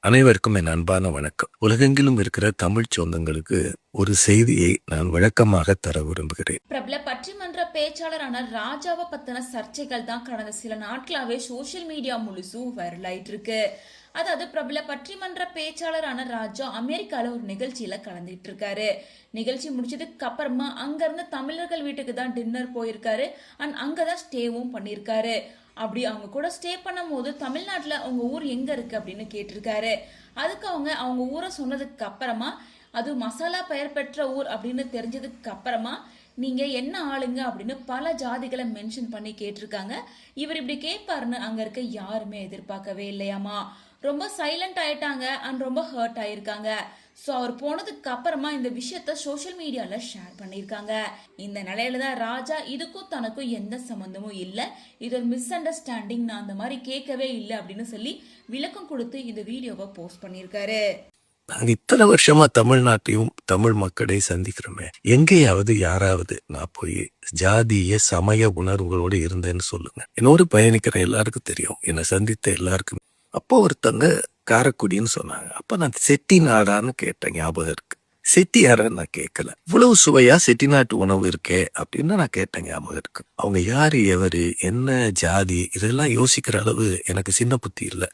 அனைவருக்கும் என் அன்பான வணக்கம். உலகெங்கிலும் இருக்கிற தமிழ் சொந்தங்களுக்கு ஒரு செய்தியை நான் விளக்கமாக தர விரும்புகிறேன். பிரபல பட்டிமன்ற பேச்சாளரான ராஜாவை பத்தின சர்ச்சைகள் தான் கடந்த சில நாட்களாவே சோசியல் மீடியா முழுசும் வைரல் ஆயிட்டு இருக்கு. அதாவது பிரபல பட்டிமன்ற பேச்சாளரான ராஜா அமெரிக்கால ஒரு நிகழ்ச்சியில கலந்துட்டு இருக்காரு. நிகழ்ச்சி முடிச்சதுக்கு அப்புறமா அங்க இருந்து தமிழர்கள் வீட்டுக்கு தான் டின்னர் போயிருக்காரு அண்ட் அங்கதான் ஸ்டேவும் பண்ணிருக்காரு. அப்படி அவங்க கூட ஸ்டே பண்ணும் போது தமிழ்நாட்டுல அவங்க ஊர் எங்க இருக்கு அப்படின்னு கேட்டிருக்காரு. அதுக்கு அவங்க ஊரை சொன்னதுக்கு அப்புறமா அது மசாலா பெயர் பெற்ற ஊர் அப்படின்னு தெரிஞ்சதுக்கு அப்புறமா நீங்க என்ன ஆளுங்க அப்படின்னு பல ஜாதிகளை மென்ஷன் பண்ணி கேட்டிருக்காங்க. இவர் இப்படி கேட்பாருன்னு அங்க இருக்க யாருமே எதிர்பார்க்கவே இல்லையாமா. ரொம்ப சைலண்ட் ஆயிட்டாங்க அண்ட் ரொம்ப ஹர்ட் ஆயிருக்காங்க. ஸோ அவர் போனதுக்கு அப்புறமா இந்த விஷயத்த சோசியல் மீடியால ஷேர் பண்ணியிருக்காங்க. இந்த நிலையில தான் ராஜா இதுக்கும் தனக்கும் எந்த சம்பந்தமும் இல்லை, இது ஒரு மிஸ் அண்டர்ஸ்டாண்டிங், நான் அந்த மாதிரி கேட்கவே இல்லை அப்படின்னு சொல்லி விளக்கம் கொடுத்து இந்த வீடியோவை போஸ்ட் பண்ணியிருக்காரு. நாங்க இத்தனை வருஷமா தமிழ்நாட்டையும் தமிழ் மக்களை சந்திக்கிறோமே, எங்கேயாவது யாராவது நான் போய் ஜாதிய சமய உணர்வுகளோடு இருந்தேன்னு சொல்லுங்க. என்னோடு பயணிக்கிற எல்லாருக்கும் தெரியும், என்னை சந்தித்த எல்லாருக்கும். அப்போ ஒருத்தங்க காரைக்குடின்னு சொன்னாங்க. அப்ப நான் செட்டிநாடான்னு கேட்டேன், ஞாபகம் இருக்கு. செட்டியாரன்னு நான் கேட்கல. இவ்வளவு சுவையா செட்டிநாட்டு உணவு இருக்கே அப்படின்னு நான் கேட்டேன், ஞாபகம் இருக்கு. அவங்க யாரு, எவரு, என்ன ஜாதி, இதெல்லாம் யோசிக்கிற அளவு எனக்கு சின்ன புத்தி இல்லை.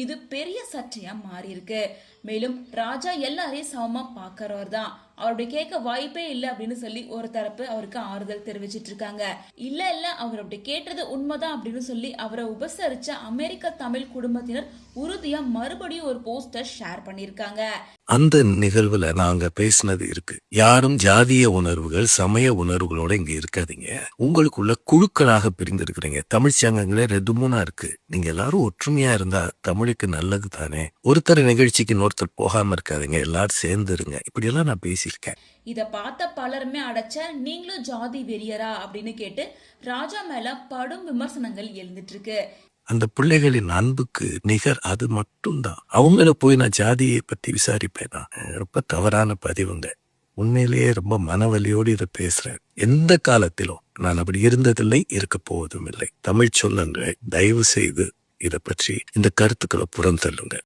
இது பெரிய சர்ச்சையா மாறி இருக்கு. மேலும் ராஜா எல்லாரையும் சமமா பாக்குறவர் தான், அவருடைய கேட்க வாய்ப்பே இல்லை அப்படின்னு சொல்லி ஒரு தரப்பு அவருக்கு ஆறுதல் தெரிவிச்சிட்டு இருக்காங்க. இல்ல அவர் அப்படி கேட்டது உண்மைதான் அப்படின்னு சொல்லி அவரை உபசரிச்ச அமெரிக்க தமிழ் குடும்பத்தினர் உறுதியா மறுபடியும் ஒரு போஸ்டர் ஷேர் பண்ணிருக்காங்க. அந்த நிகழ்வுல நாங்க பேசினது இருக்கு. யாரும் ஜாதிய உணர்வுகள் சமய உணர்வுகளோட இங்க இருக்காதீங்க, உங்களுக்குள்ள குழுக்களாக பிரிந்திருக்கிறீங்க. தமிழ் சங்கங்களே 2-3 இருக்கு. நீங்க எல்லாரும் ஒற்றுமையா இருந்தா தமிழுக்கு நல்லது தானே. ஒருத்தர் நிகழ்ச்சிக்கு இன்னொருத்தர் போகாம இருக்காதீங்க, எல்லாரும் சேர்ந்துருங்க. இப்படி எல்லாம் நான் பேசியிருக்கேன். இத பார்த்த பலருமே அடைச்ச நீங்களும் ஜாதி வெறியரா அப்படின்னு கேட்டு ராஜா மேல படும் விமர்சனங்கள் எழுந்துட்டு இருக்கு. அந்த பிள்ளைகளின் அன்புக்கு நிகர் அது மட்டும்தான். அவங்கள போய் நான் ஜாதியை பத்தி விசாரிப்பேனா? ரொம்ப தவறான பதிவுங்க. உண்மையிலேயே ரொம்ப மனவலியோடு இதை பேசுறேன். எந்த காலத்திலும் நான் அப்படி இருந்ததில்லை, இருக்க போவதும் இல்லை. தமிழ் சொல்லுங்க, தயவு செய்து இதை பற்றி இந்த கருத்துக்களை புறம் தள்ளுங்க.